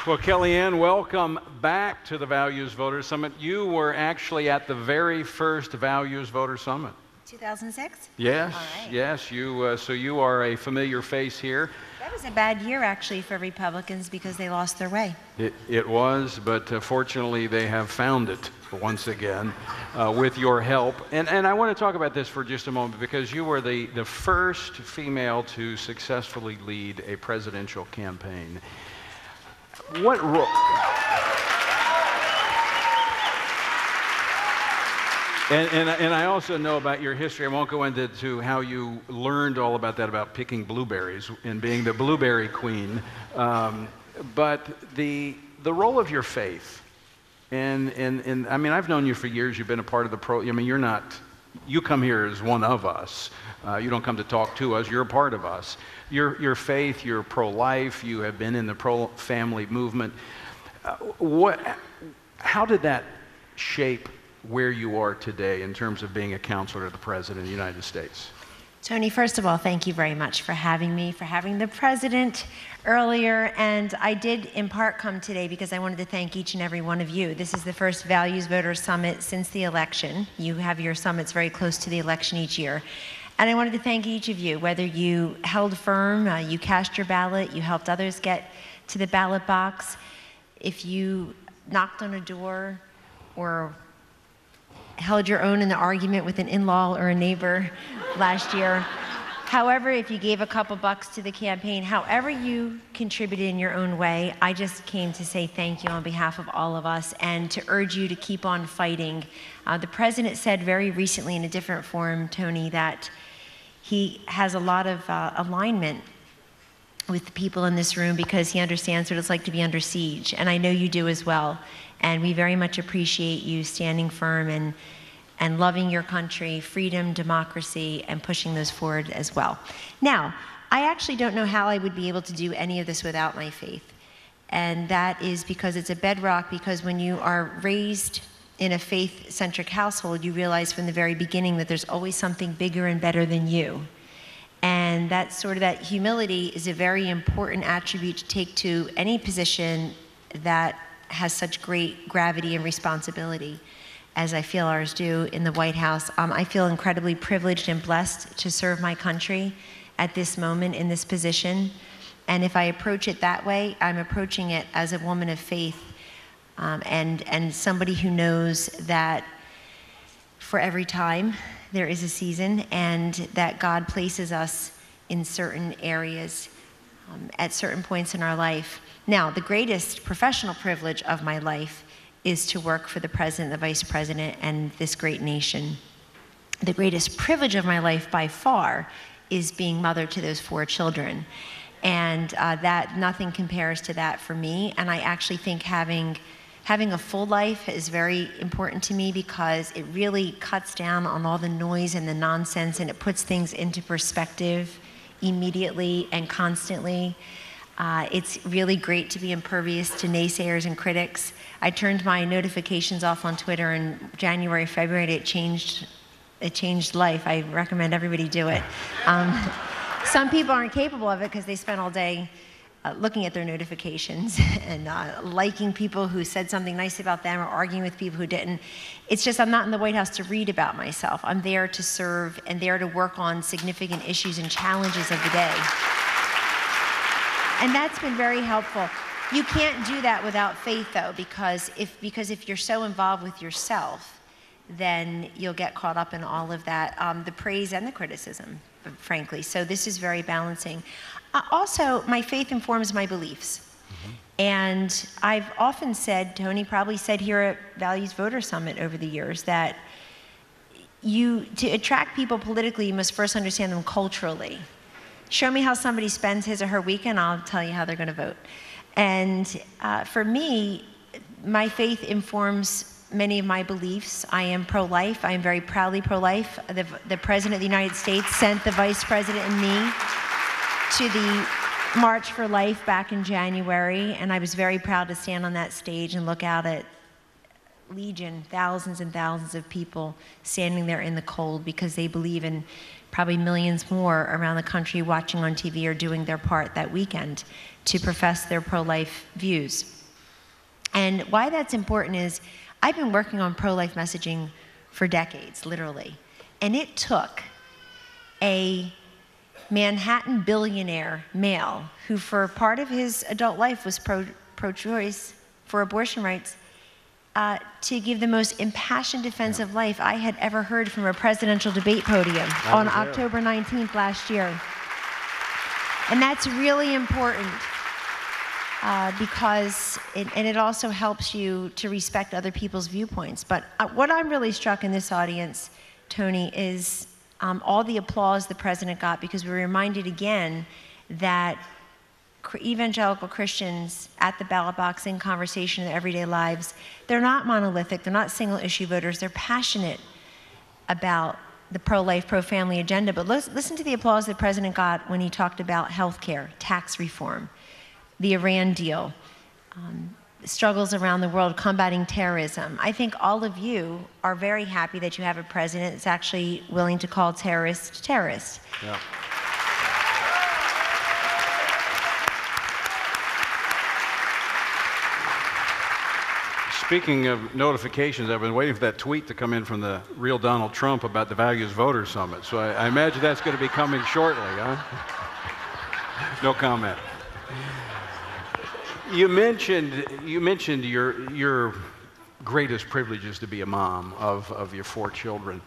Well, Kellyanne, welcome back to the Values Voter Summit. You were actually at the very first Values Voter Summit. 2006? Yes, All right. yes. So you are a familiar face here. That was a bad year, actually, for Republicans because they lost their way. It was, but fortunately they have found it once again with your help. And I want to talk about this for just a moment because you were the first female to successfully lead a presidential campaign. What role? And I also know about your history. I won't go into how you learned all about that, about picking blueberries and being the blueberry queen. But the role of your faith, and I mean, I've known you for years. You've been a part of the I mean, you come here as one of us. You don't come to talk to us. You're a part of us. Your faith, you're pro-life. You have been in the pro-family movement. How did that shape where you are today in terms of being a counselor to the President of the United States? Tony, first of all, thank you very much for having me, for having the President earlier. And I did in part come today because I wanted to thank each and every one of you. This is the first Values Voter Summit since the election. You have your summits very close to the election each year. And I wanted to thank each of you, whether you held firm, you cast your ballot, you helped others get to the ballot box, if you knocked on a door or held your own in the argument with an in-law or a neighbor last year. However, if you gave a couple bucks to the campaign, however you contributed in your own way, I just came to say thank you on behalf of all of us and to urge you to keep on fighting. The President said very recently in a different forum, Tony, that he has a lot of alignment with the people in this room because he understands what it's like to be under siege, and I know you do as well. And we very much appreciate you standing firm and loving your country, freedom, democracy, and pushing those forward as well. Now, I actually don't know how I would be able to do any of this without my faith. And that is because it's a bedrock, because when you are raised in a faith-centric household, you realize from the very beginning that there's always something bigger and better than you. And that humility is a very important attribute to take to any position that has such great gravity and responsibility, as I feel ours do in the White House. I feel incredibly privileged and blessed to serve my country at this moment in this position. And if I approach it that way, I'm approaching it as a woman of faith and somebody who knows that for every time there is a season and that God places us in certain areas at certain points in our life. Now, the greatest professional privilege of my life is to work for the President, the Vice President, and this great nation. The greatest privilege of my life by far is being mother to those 4 children. And that nothing compares to that for me. And I actually think having a full life is very important to me because it really cuts down on all the noise and the nonsense, and it puts things into perspective immediately and constantly. It's really great to be impervious to naysayers and critics. I turned my notifications off on Twitter in January, February. It changed life. I recommend everybody do it. Some people aren't capable of it because they spend all day looking at their notifications and liking people who said something nice about them or arguing with people who didn't. It's just I'm not in the White House to read about myself. I'm there to serve and there to work on significant issues and challenges of the day. And that's been very helpful. You can't do that without faith, though, because if you're so involved with yourself, then you'll get caught up in all of that, the praise and the criticism, frankly. So this is very balancing. Also, my faith informs my beliefs. Mm-hmm. And I've often said, Tony probably said here at Values Voter Summit over the years, that to attract people politically, you must first understand them culturally. Show me how somebody spends his or her weekend, I'll tell you how they're going to vote. And for me, my faith informs many of my beliefs. I am pro-life. I am very proudly pro-life. The President of the United States sent the Vice President and me to the March for Life back in January, and I was very proud to stand on that stage and look out at Legion, thousands and thousands of people standing there in the cold because they believe in probably millions more around the country watching on TV or doing their part that weekend to profess their pro-life views. And why that's important is I've been working on pro-life messaging for decades, literally. And it took a Manhattan billionaire male who for part of his adult life was pro-choice for abortion rights to give the most impassioned defense of life I had ever heard from a presidential debate podium on October 19th last year. And that's really important because it also helps you to respect other people's viewpoints. But what I'm really struck in this audience, Tony, is all the applause the president got, because we were reminded again that evangelical Christians at the ballot box in conversation in their everyday lives, they're not monolithic, they're not single issue voters, they're passionate about the pro-life, pro-family agenda. But listen to the applause the president got when he talked about health care, tax reform, the Iran deal, struggles around the world combating terrorism. I think all of you are very happy that you have a president that's actually willing to call terrorists terrorists. Yeah. Speaking of notifications, I've been waiting for that tweet to come in from the real Donald Trump about the Values Voters Summit. So I imagine that's going to be coming shortly, huh? No comment. You mentioned your greatest privilege is to be a mom of your 4 children.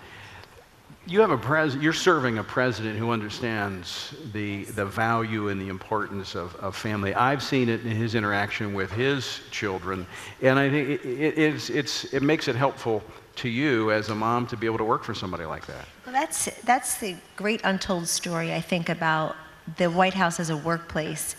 You have you're serving a president who understands the value and the importance of family. I've seen it in his interaction with his children, and I think it makes it helpful to you as a mom to be able to work for somebody like that. Well, that's the great untold story, I think, about the White House as a workplace.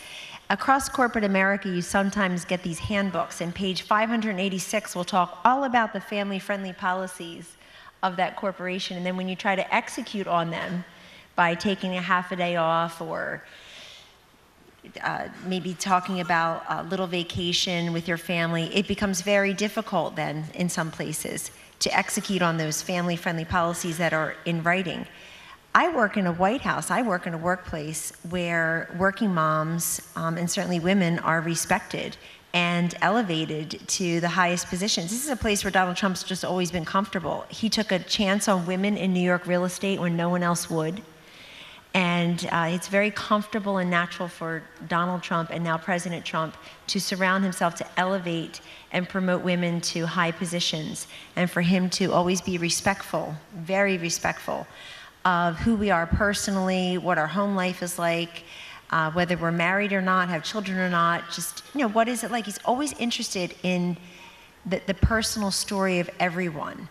Across corporate America, you sometimes get these handbooks, and page 586 will talk all about the family-friendly policies of that corporation. And then when you try to execute on them by taking a half a day off or maybe talking about a little vacation with your family, it becomes very difficult then in some places to execute on those family-friendly policies that are in writing. I work in a White House, I work in a workplace where working moms and certainly women are respected and elevated to the highest positions. This is a place where Donald Trump's just always been comfortable. He took a chance on women in New York real estate when no one else would. And it's very comfortable and natural for Donald Trump and now President Trump to surround himself to elevate and promote women to high positions, and for him to always be respectful, very respectful of who we are personally, what our home life is like, whether we're married or not, have children or not, just, what is it like? He's always interested in the personal story of everyone.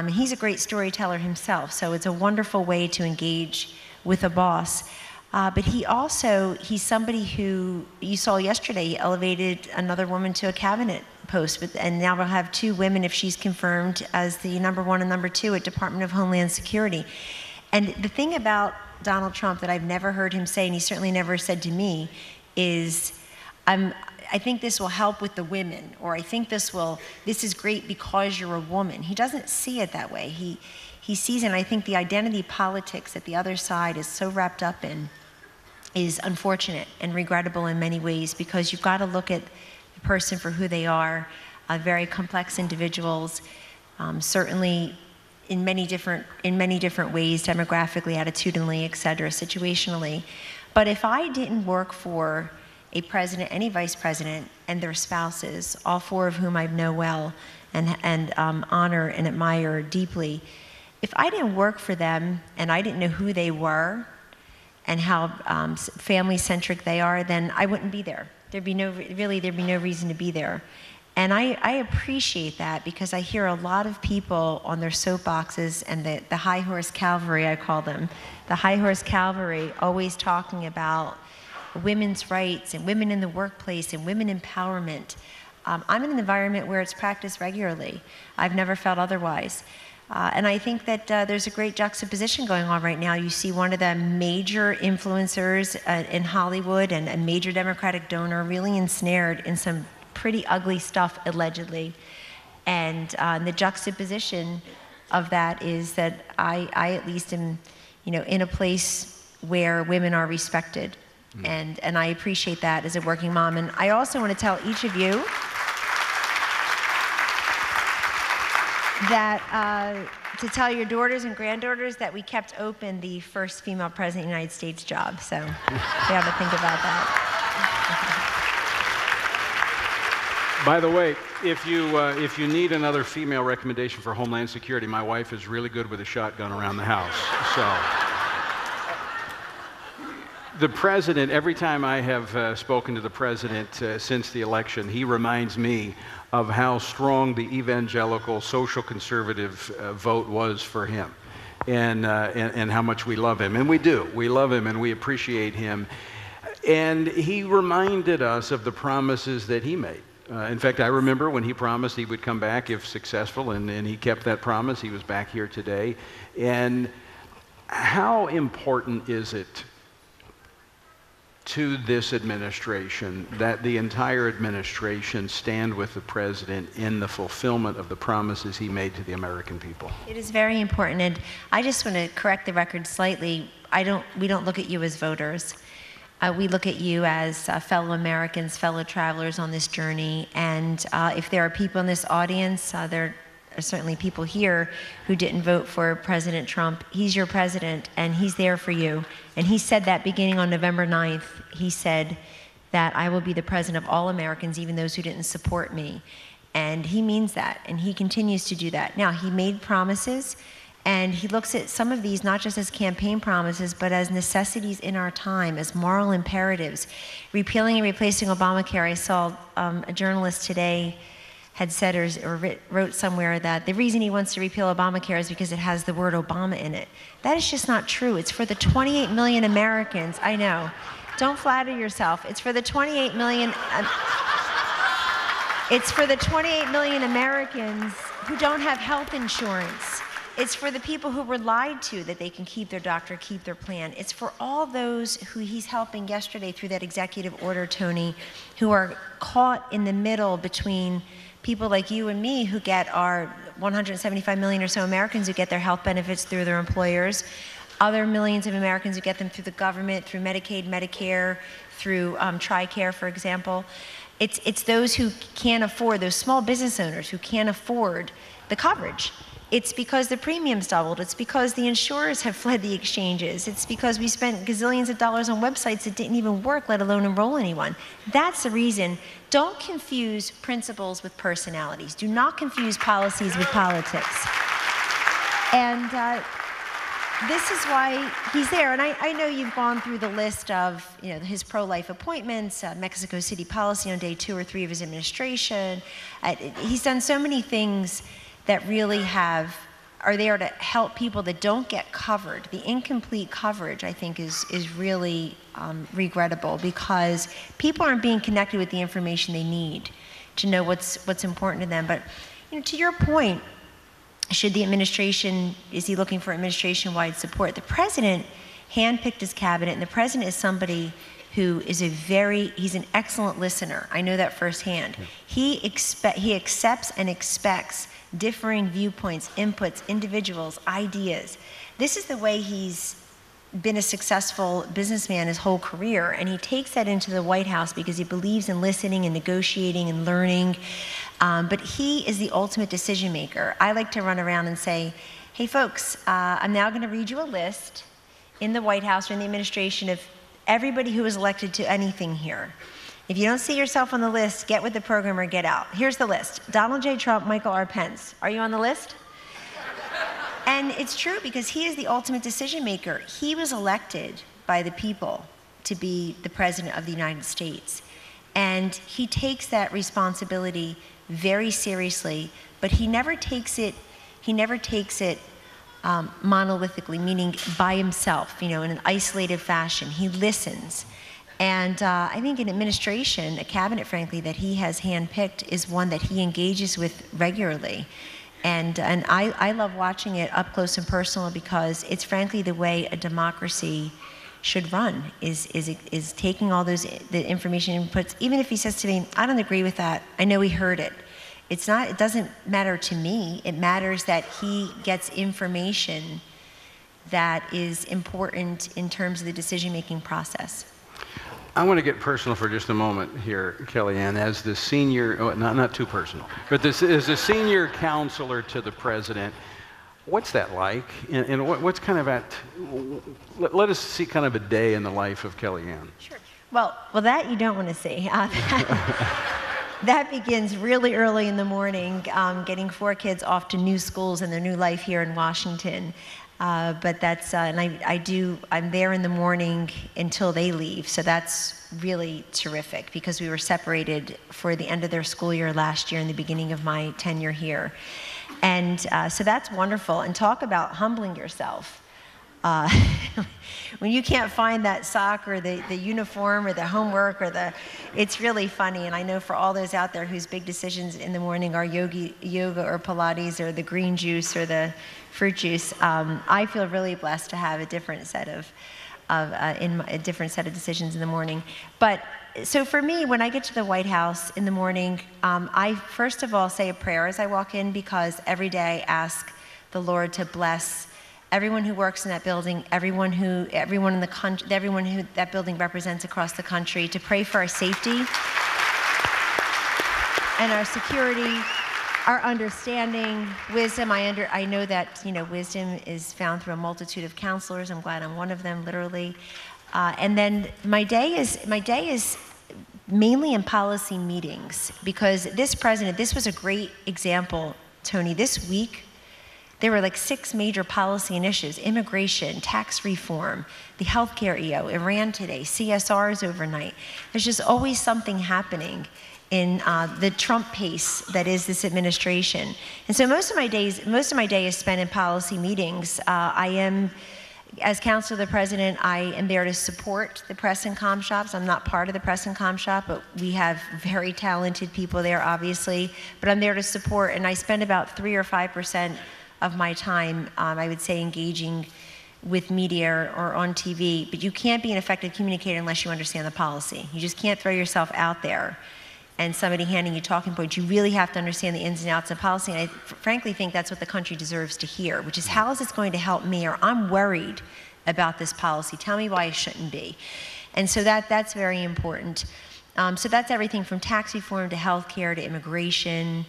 He's a great storyteller himself, so it's a wonderful way to engage with a boss. But he's somebody who, you saw yesterday, he elevated another woman to a cabinet post, and now we'll have 2 women, if she's confirmed, as the #1 and #2 at Department of Homeland Security. And the thing about Donald Trump that I've never heard him say, and he certainly never said to me, is, I think this will help with the women, or I think this is great because you're a woman. He doesn't see it that way. He sees it, and I think the identity politics that the other side is so wrapped up in is unfortunate and regrettable in many ways, because you've got to look at the person for who they are, very complex individuals, certainly in many different ways, demographically, attitudinally, et cetera, situationally. But if I didn't work for a president, any vice president, and their spouses, all 4 of whom I know well and honor and admire deeply, if I didn't work for them and I didn't know who they were and how family-centric they are, then I wouldn't be there. There'd be no reason to be there. And I appreciate that, because I hear a lot of people on their soapboxes and the high horse cavalry, I call them, the high horse cavalry, always talking about women's rights and women in the workplace and women empowerment. I'm in an environment where it's practiced regularly. I've never felt otherwise. And I think that there's a great juxtaposition going on right now. You see one of the major influencers in Hollywood and a major Democratic donor really ensnared in some pretty ugly stuff, allegedly. And the juxtaposition of that is that I at least am, in a place where women are respected And I appreciate that as a working mom. And I also want to tell each of you that to tell your daughters and granddaughters that we kept open the first female president of the United States job. So they have to think about that. By the way, if you need another female recommendation for Homeland Security, my wife is really good with a shotgun around the house. So the president, every time I have spoken to the president since the election, he reminds me of how strong the evangelical social conservative vote was for him, and how much we love him. And we do. We love him and we appreciate him. And he reminded us of the promises that he made. In fact, I remember when he promised he would come back if successful, and he kept that promise. He was back here today. And how important is it to this administration that the entire administration stand with the president in the fulfillment of the promises he made to the American people? It is very important, and I just want to correct the record slightly. We don't look at you as voters. We look at you as fellow Americans, fellow travelers on this journey, and if there are people in this audience, there are certainly people here who didn't vote for President Trump. He's your president, and he's there for you. And he said that beginning on November 9th. He said that I will be the president of all Americans, even those who didn't support me. And he means that, and he continues to do that. Now, he made promises, and he looks at some of these not just as campaign promises, but as necessities in our time, as moral imperatives. Repealing and replacing Obamacare, I saw a journalist today had said or wrote somewhere that the reason he wants to repeal Obamacare is because it has the word Obama in it. That is just not true. It's for the 28 million Americans. I know. Don't flatter yourself. It's for the 28 million. It's for the 28 million Americans who don't have health insurance. It's for the people who were lied to that they can keep their doctor, keep their plan. It's for all those who he's helping yesterday through that executive order, Tony, who are caught in the middle between people like you and me who get our 175 million or so Americans who get their health benefits through their employers, other millions of Americans who get them through the government, through Medicaid, Medicare, through TRICARE, for example. It's those who can't afford, those small business owners who can't afford the coverage. It's because the premiums doubled. It's because the insurers have fled the exchanges. It's because we spent gazillions of dollars on websites that didn't even work, let alone enroll anyone. That's the reason. Don't confuse principles with personalities. Do not confuse policies with politics. And this is why he's there. And I know you've gone through the list of his pro-life appointments, Mexico City policy on day 2 or 3 of his administration. He's done so many things that really are there to help people that don't get covered. The incomplete coverage, I think, is really regrettable because people aren't being connected with the information they need to know what's important to them. But to your point, is he looking for administration-wide support? The president handpicked his cabinet, and the president is somebody who is he's an excellent listener. I know that firsthand. Yeah. He accepts and expects differing viewpoints, inputs, individuals, ideas. This is the way he's been a successful businessman his whole career, and he takes that into the White House because he believes in listening and negotiating and learning. But he is the ultimate decision maker. I like to run around and say, hey folks, I'm now going to read you a list in the White House or in the administration of everybody who was elected to anything here. If you don't see yourself on the list, get with the program or get out. Here's the list. Donald J. Trump, Michael R. Pence. Are you on the list? And it's true because he is the ultimate decision maker. He was elected by the people to be the president of the United States. And he takes that responsibility very seriously, but he never takes it monolithically, meaning by himself, in an isolated fashion. He listens. And I think an administration, a cabinet, frankly, that he has handpicked is one that he engages with regularly. And I love watching it up close and personal because it's frankly the way a democracy should run, is taking all the information inputs. Even if he says to me, I don't agree with that, I know he heard it. It doesn't matter to me. It matters that he gets information that is important in terms of the decision-making process. I want to get personal for just a moment here, Kellyanne, as the senior, oh, not too personal, but this is a senior counselor to the president. What's that like? And what's kind of let us see kind of a day in the life of Kellyanne. Sure. Well, that you don't want to see. That begins really early in the morning, getting 4 kids off to new schools and their new life here in Washington. But that's, and I'm there in the morning until they leave. So that's really terrific because we were separated for the end of their school year last year and the beginning of my tenure here. And so that's wonderful. And talk about humbling yourself. When you can't find that sock or the uniform or the homework or it's really funny. And I know for all those out there whose big decisions in the morning are yoga or Pilates or the green juice or the fruit juice, I feel really blessed to have a different set of decisions in the morning. But so for me, when I get to the White House in the morning, I first of all say a prayer as I walk in because every day I ask the Lord to bless everyone who works in that building, everyone in the country, everyone who that building represents across the country, to pray for our safety and our security, our understanding, wisdom. I know that wisdom is found through a multitude of counselors. I'm glad I'm one of them, literally. And then my day is mainly in policy meetings because this was a great example, Tony. This week, there were like 6 major policy initiatives: immigration, tax reform, the healthcare EO, Iran today, CSRs overnight. There's just always something happening in the Trump pace that is this administration. And so most of my day is spent in policy meetings. As counselor of the president, I am there to support the press and comm shops. I'm not part of the press and comm shop, but we have very talented people there, obviously. But I'm there to support, and I spend about 3 or 5% of my time, I would say, engaging with media or on TV. But you can't be an effective communicator unless you understand the policy. You just can't throw yourself out there and somebody handing you talking points. You really have to understand the ins and outs of policy. And I frankly think that's what the country deserves to hear, which is, how is this going to help me? Or, I'm worried about this policy. Tell me why it shouldn't be. And so that's very important. So that's everything from tax reform to healthcare to immigration,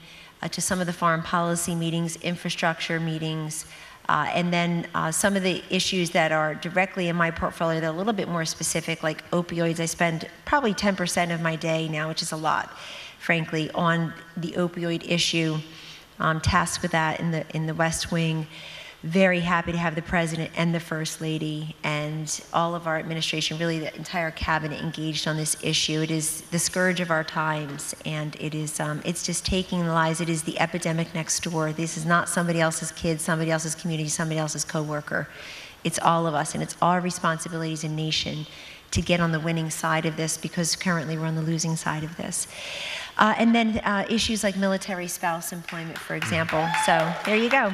to some of the foreign policy meetings, infrastructure meetings, and then some of the issues that are directly in my portfolio that are a little bit more specific, like opioids. I spend probably 10% of my day now, which is a lot, frankly, on the opioid issue. Tasked with that in the West Wing. Very happy to have the president and the first lady and all of our administration, really the entire cabinet, engaged on this issue. It is the scourge of our times, and it is it's just taking the lives. It is the epidemic next door. This is not somebody else's kid, somebody else's community, somebody else's coworker. It's all of us, and it's our responsibility as a nation to get on the winning side of this, because currently we're on the losing side of this. And then issues like military spouse employment, for example. So there you go.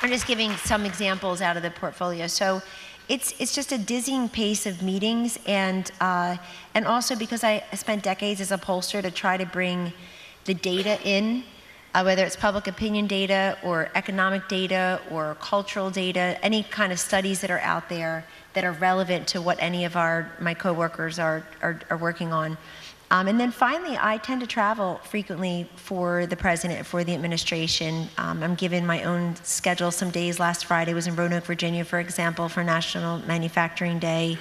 I'm just giving some examples out of the portfolio. So it's just a dizzying pace of meetings, and also because I spent decades as a pollster to try to bring the data in, whether it's public opinion data or economic data or cultural data, any kind of studies that are out there that are relevant to what any of my coworkers are working on. And then finally, I tend to travel frequently for the president, for the administration. I'm given my own schedule. Some days, last Friday was in Roanoke, Virginia, for example, for National Manufacturing Day.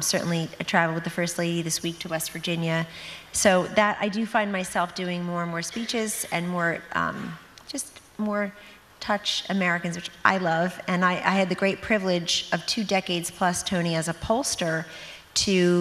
Certainly I traveled with the First Lady this week to West Virginia. So that I do find myself doing more and more speeches and more, just more touch Americans, which I love. And I had the great privilege of 2 decades plus, Tony, as a pollster.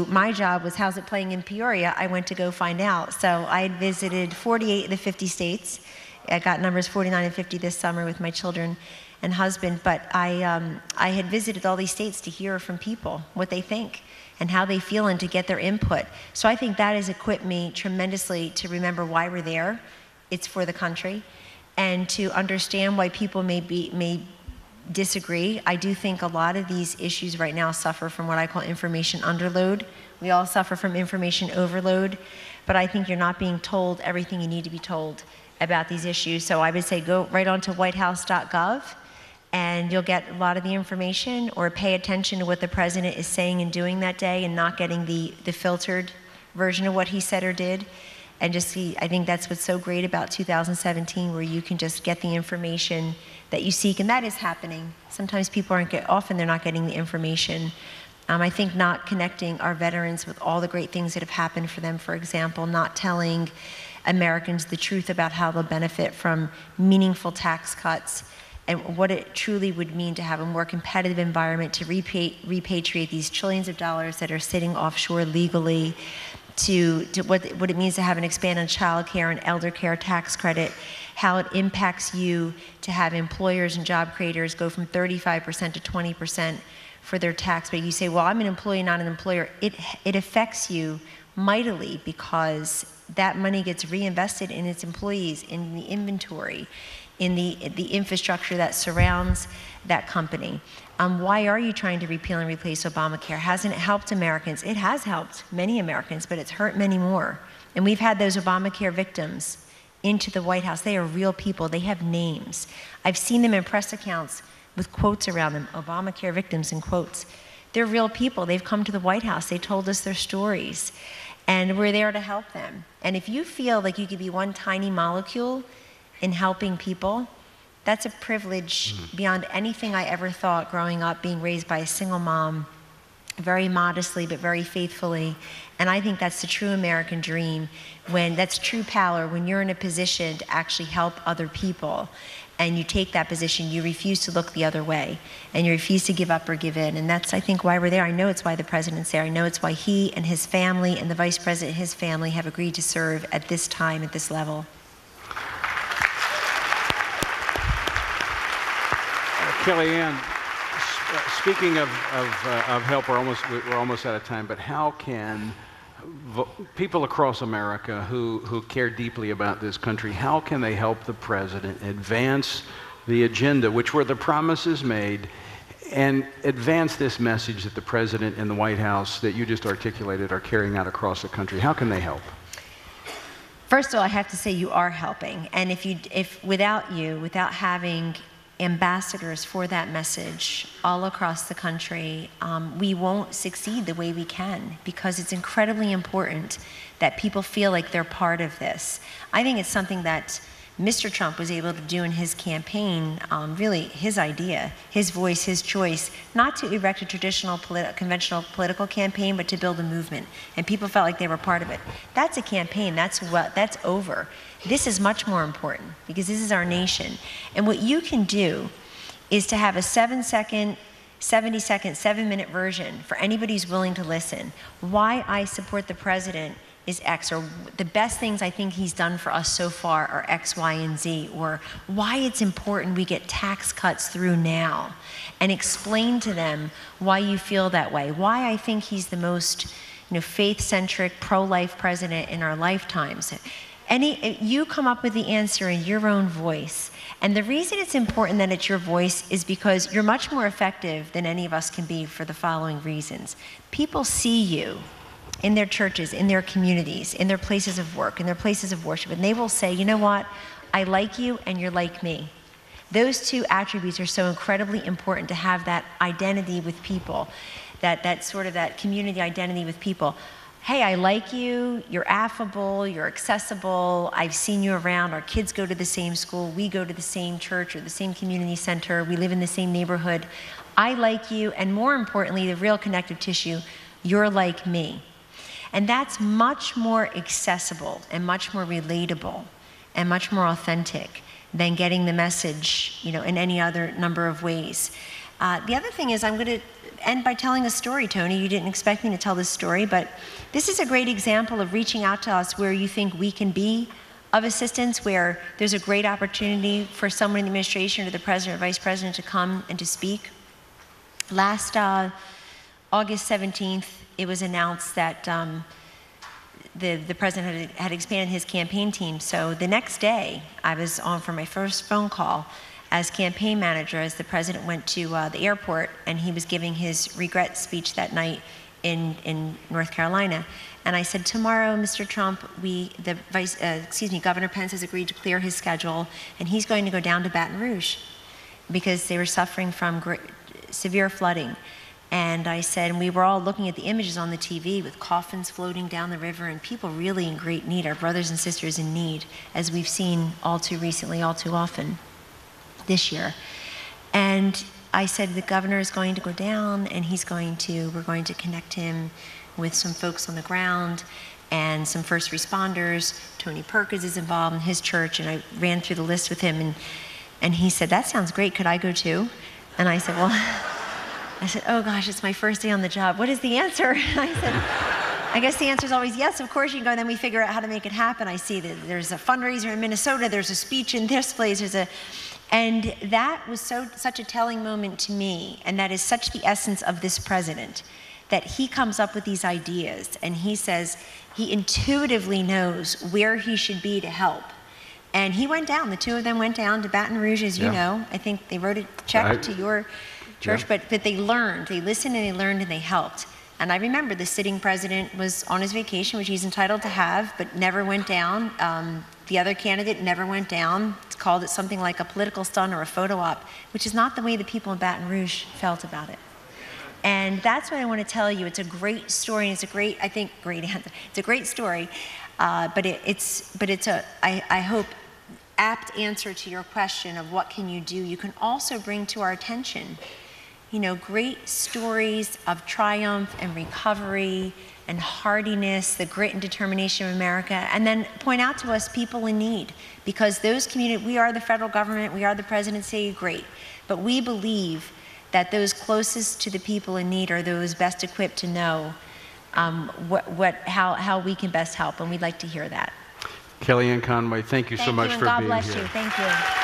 My job was, how's it playing in Peoria? I went to go find out. So I had visited 48 of the 50 states. I got numbers 49 and 50 this summer with my children and husband. But I had visited all these states to hear from people what they think and how they feel, and to get their input. So I think that has equipped me tremendously to remember why we're there. It's for the country, and to understand why people may disagree. I do think a lot of these issues right now suffer from what I call information underload. We all suffer from information overload, but I think you're not being told everything you need to be told about these issues. So I would say go right on to whitehouse.gov and you'll get a lot of the information, or pay attention to what the president is saying and doing that day and not getting the filtered version of what he said or did. And just see, I think that's what's so great about 2017, where you can just get the information that you seek, and that is happening. Sometimes people often they're not getting the information. I think not connecting our veterans with all the great things that have happened for them, for example, not telling Americans the truth about how they'll benefit from meaningful tax cuts, and what it truly would mean to have a more competitive environment to repatriate these trillions of dollars that are sitting offshore legally, to what it means to have an expanded child care and elder care tax credit, how it impacts you to have employers and job creators go from 35% to 20% for their tax. But you say, well, I'm an employee, not an employer. It affects you mightily, because that money gets reinvested in its employees, in the inventory, in the infrastructure that surrounds that company. Why are you trying to repeal and replace Obamacare? Hasn't it helped Americans? It has helped many Americans, but it's hurt many more. And we've had those Obamacare victims into the White House. They are real people. They have names. I've seen them in press accounts with quotes around them, Obamacare victims in quotes. They're real people. They've come to the White House. They told us their stories. And we're there to help them. And if you feel like you could be one tiny molecule in helping people, that's a privilege beyond anything I ever thought growing up, being raised by a single mom, very modestly but very faithfully. And I think that's the true American dream, when that's true power, when you're in a position to actually help other people, and you take that position, you refuse to look the other way, and you refuse to give up or give in. And that's, I think, why we're there. I know it's why the president's there. I know it's why he and his family and the vice president and his family have agreed to serve at this time, at this level. Kellyanne, speaking of help, we're almost out of time, but how can people across America who care deeply about this country, how can they help the president advance the agenda, which were the promises made, and advance this message that the president and the White House that you just articulated are carrying out across the country? How can they help? First of all, I have to say you are helping. And without having ambassadors for that message all across the country, we won't succeed the way we can, because it's incredibly important that people feel like they're part of this. I think it's something that Mr. Trump was able to do in his campaign, really his idea, his voice, his choice, not to erect a traditional conventional political campaign, but to build a movement. And people felt like they were part of it. That's a campaign, that's over. This is much more important, because this is our nation. And what you can do is to have a 7-second, 70-second, 7-minute version for anybody who's willing to listen. Why I support the president is X, or the best things I think he's done for us so far are X, Y, and Z, or why it's important we get tax cuts through now, and explain to them why you feel that way, why I think he's the most faith-centric, pro-life president in our lifetimes. You come up with the answer in your own voice. And the reason it's important that it's your voice is because you're much more effective than any of us can be, for the following reasons. People see you in their churches, in their communities, in their places of work, in their places of worship, and they will say, you know what, I like you and you're like me. Those two attributes are so incredibly important, to have that identity with people, that sort of that community identity with people. Hey, I like you, you're affable, you're accessible, I've seen you around, our kids go to the same school, we go to the same church or the same community center, we live in the same neighborhood. I like you, and more importantly, the real connective tissue, you're like me. And that's much more accessible and much more relatable and much more authentic than getting the message, in any other number of ways. The other thing is, I'm going to end by telling a story, Tony. You didn't expect me to tell this story, but this is a great example of reaching out to us where you think we can be of assistance, where there's a great opportunity for someone in the administration or the president or vice president to come and to speak. Last August 17th, it was announced that the president had expanded his campaign team. So the next day, I was on for my first phone call as campaign manager, as the president went to the airport, and he was giving his regret speech that night in North Carolina. And I said, tomorrow, Mr. Trump, Governor Pence has agreed to clear his schedule, and he's going to go down to Baton Rouge. because they were suffering from severe flooding. And I said, and we were all looking at the images on the TV with coffins floating down the river and people really in great need, our brothers and sisters in need, as we've seen all too recently, all too often this year. And I said, the governor is going to go down and we're going to connect him with some folks on the ground and some first responders. Tony Perkins is involved in his church, and I ran through the list with him, and he said, that sounds great, could I go too? And I said, well, oh gosh, it's my first day on the job. What is the answer? I said, I guess the answer is always yes, of course you can go. And then we figure out how to make it happen. I see that there's a fundraiser in Minnesota, there's a speech in this place, and that was such a telling moment to me, and that is such the essence of this president, that he comes up with these ideas, and he says he intuitively knows where he should be to help. And he went down, the two of them went down to Baton Rouge, as you know. I think they wrote a check to your church, but they learned, they listened and they learned and they helped. And I remember the sitting president was on his vacation, which he's entitled to have, but never went down. The other candidate never went down. It's called it something like a political stunt or a photo op, which is not the way the people in Baton Rouge felt about it. And that's what I want to tell you. It's a great story, and it's a great, I think, it's a great story, but it's a, I hope, apt answer to your question of what can you do. You can also bring to our attention, you know, great stories of triumph and recovery and hardiness, the grit and determination of America, and then point out to us people in need, because those communities, we are the federal government, we are the presidency, great, but we believe that those closest to the people in need are those best equipped to know how we can best help, and we'd like to hear that. Kellyanne Conway, thank you so much for being here. God bless you. Thank you.